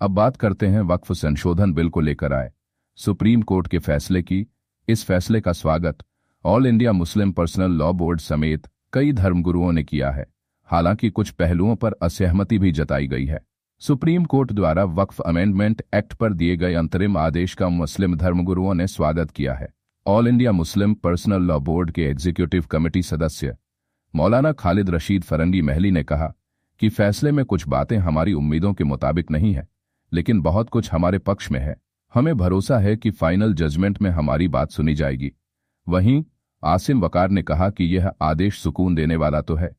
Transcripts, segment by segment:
अब बात करते हैं वक्फ संशोधन बिल को लेकर आए सुप्रीम कोर्ट के फैसले की। इस फैसले का स्वागत all India Muslim personal law board समेत कई धर्मगुरुओं ने किया है। हालांकि कुछ पहलुओं पर असहमति भी जताई गई है। सुप्रीम कोर्ट द्वारा वक्फ अमेंडमेंट एक्ट पर दिए गए अंतरिम आदेश का मुस्लिम धर्मगुरुओं ने स्वागत किया है। All India Muslim personal law board के एग्जीक्यूटिव कमेटी सदस्य मौलाना खालिद रशीद फरंगी महली ने कहा कि फैसले में कुछ बातें हमारी उम्मीदों के मुताबिक नहीं है, लेकिन बहुत कुछ हमारे पक्ष में है। हमें भरोसा है कि फाइनल जजमेंट में हमारी बात सुनी जाएगी। वहीं आसिम वकार ने कहा कि यह आदेश सुकून देने वाला तो है,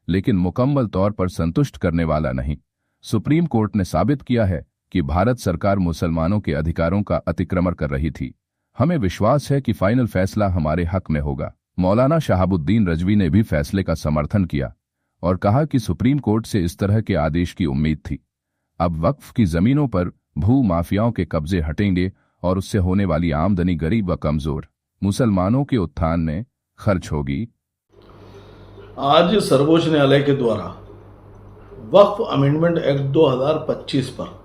लेकिन मुकम्मल तौर पर संतुष्ट करने वाला नहीं। सुप्रीम कोर्ट ने साबित किया है कि भारत सरकार मुसलमानों के अधिकारों का अतिक्रमण कर रही थी। हमें विश्वास है कि फाइनल फैसला हमारे हक में होगा। मौलाना शहाबुद्दीन रजवी ने भी फैसले का समर्थन किया और कहा कि सुप्रीम कोर्ट से इस तरह के आदेश की उम्मीद थी। अब वक्फ की जमीनों पर भू माफियाओं के कब्जे हटेंगे और उससे होने वाली आमदनी गरीब व कमजोर मुसलमानों के उत्थान में खर्च होगी। आज सर्वोच्च न्यायालय के द्वारा वक्फ अमेंडमेंट एक्ट 2025 पर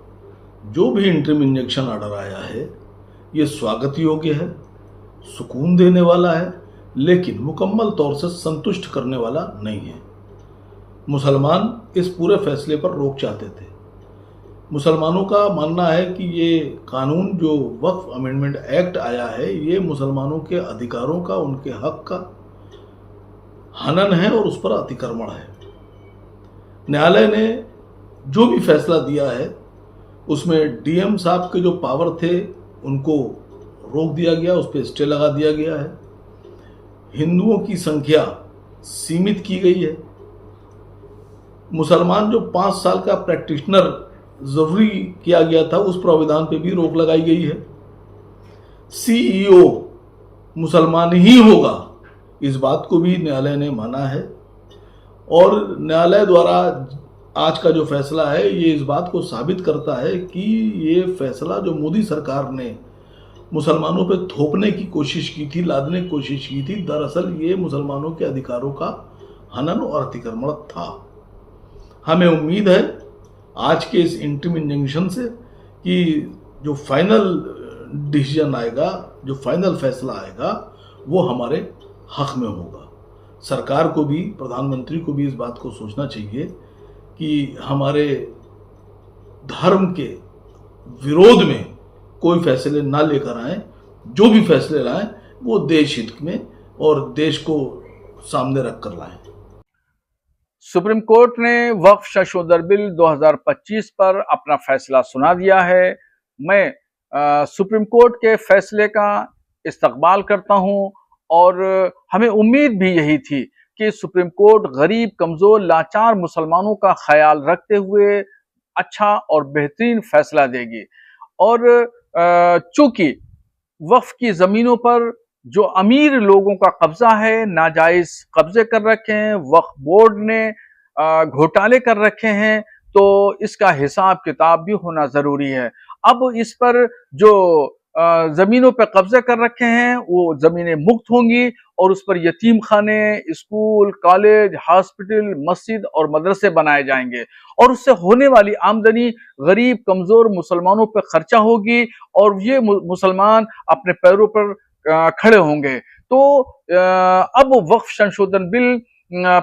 जो भी इंटरिम इंजेक्शन ऑर्डर आया है, ये स्वागत योग्य है, सुकून देने वाला है, लेकिन मुकम्मल तौर से संतुष्ट करने वाला नहीं है। मुसलमान इस पूरे फैसले पर रोक चाहते थे। मुसलमानों का मानना है कि ये कानून जो वक्फ अमेंडमेंट एक्ट आया है, ये मुसलमानों के अधिकारों का, उनके हक का हनन है और उस पर अतिक्रमण है। न्यायालय ने जो भी फैसला दिया है उसमें डीएम साहब के जो पावर थे उनको रोक दिया गया, उस पर स्टे लगा दिया गया है। हिंदुओं की संख्या सीमित की गई है। मुसलमान जो 5 साल का प्रैक्टिशनर जरूरी किया गया था, उस प्रावधान पे भी रोक लगाई गई है। सीईओ मुसलमान ही होगा, इस बात को भी न्यायालय ने माना है। और न्यायालय द्वारा आज का जो फैसला है, ये इस बात को साबित करता है कि ये फैसला जो मोदी सरकार ने मुसलमानों पे थोपने की कोशिश की थी, लादने की कोशिश की थी, दरअसल ये मुसलमानों के अधिकारों का हनन और अतिक्रमण था। हमें उम्मीद है आज के इस इंटरिम इंजंक्शन से कि जो फाइनल डिसीजन आएगा, जो फाइनल फैसला आएगा, वो हमारे हक में होगा। सरकार को भी, प्रधानमंत्री को भी इस बात को सोचना चाहिए कि हमारे धर्म के विरोध में कोई फैसले ना लेकर आए। जो भी फैसले लाएं वो देश हित में और देश को सामने रख कर लाएं। सुप्रीम कोर्ट ने वक्फ संशोधन बिल 2025 पर अपना फैसला सुना दिया है। मैं सुप्रीम कोर्ट के फैसले का इस्तकबाल करता हूं और हमें उम्मीद भी यही थी कि सुप्रीम कोर्ट गरीब, कमजोर, लाचार मुसलमानों का ख्याल रखते हुए अच्छा और बेहतरीन फैसला देगी। और चूंकि वक्फ की जमीनों पर जो अमीर लोगों का कब्जा है, नाजायज कब्जे कर रखे हैं, वक्फ बोर्ड ने घोटाले कर रखे हैं, तो इसका हिसाब किताब भी होना जरूरी है। अब इस पर जो जमीनों पर कब्जे कर रखे हैं वो जमीनें मुक्त होंगी और उस पर यतीम खाने, स्कूल, कॉलेज, हॉस्पिटल, मस्जिद और मदरसे बनाए जाएंगे और उससे होने वाली आमदनी गरीब, कमजोर मुसलमानों पर खर्चा होगी और ये मुसलमान अपने पैरों पर खड़े होंगे। तो अब वक्फ संशोधन बिल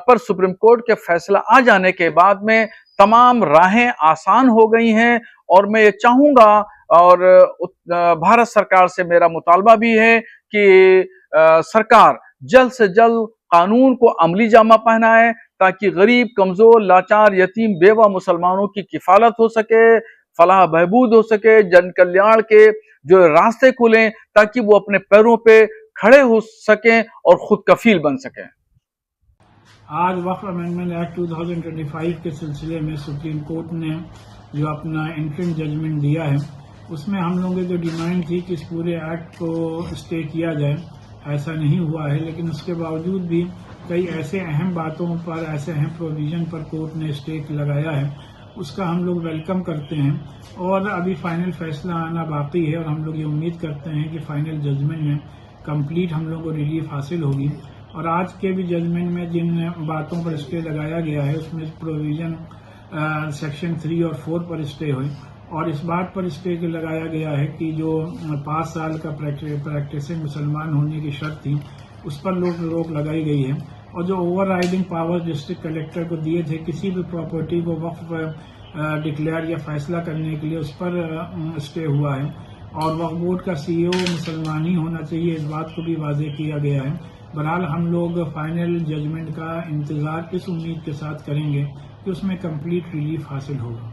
पर सुप्रीम कोर्ट के फैसला आ जाने के बाद में तमाम राहें आसान हो गई हैं और मैं ये चाहूंगा और भारत सरकार से मेरा मुतालबा भी है कि सरकार जल्द से जल्द कानून को अमली जामा पहनाए ताकि गरीब, कमजोर, लाचार, यतीम, बेवा मुसलमानों की किफालत हो सके, फलाह बहबूद हो सके, जन कल्याण के जो रास्ते खुलें ताकि वो अपने पैरों पे खड़े हो सकें और खुद कफील बन सकें। आज वक्फ अमेंडमेंट एक्ट 2025 के सिलसिले में सुप्रीम कोर्ट ने जो अपना इंटरिम जजमेंट दिया है, उसमें हम लोगों की जो डिमांड थी कि इस पूरे एक्ट को स्टे किया जाए, ऐसा नहीं हुआ है। लेकिन उसके बावजूद भी कई ऐसे अहम बातों पर, ऐसे अहम प्रोविजन पर कोर्ट ने स्टे लगाया है, उसका हम लोग वेलकम करते हैं। और अभी फाइनल फैसला आना बाकी है और हम लोग ये उम्मीद करते हैं कि फाइनल जजमेंट में कंप्लीट हम लोग को रिलीफ हासिल होगी। और आज के भी जजमेंट में जिन बातों पर स्टे लगाया गया है उसमें प्रोविजन सेक्शन 3 और 4 पर स्टे हुए और इस बात पर स्टे लगाया गया है कि जो 5 साल का प्रैक्टिसिंग मुसलमान होने की शर्त थी उस पर रोक लगाई गई है। और जो over riding power district collector को दिए थे किसी भी प्रॉपर्टी को वक्फ डिक्लेयर या फैसला करने के लिए, उस पर स्टे हुआ है। और वक्फ बोर्ड का CEO मुसलमान ही होना चाहिए, इस बात को भी वाज़ेह किया गया है। बहरहाल हम लोग फाइनल जजमेंट का इंतज़ार इस उम्मीद के साथ करेंगे कि उसमें कंप्लीट रिलीफ हासिल होगा।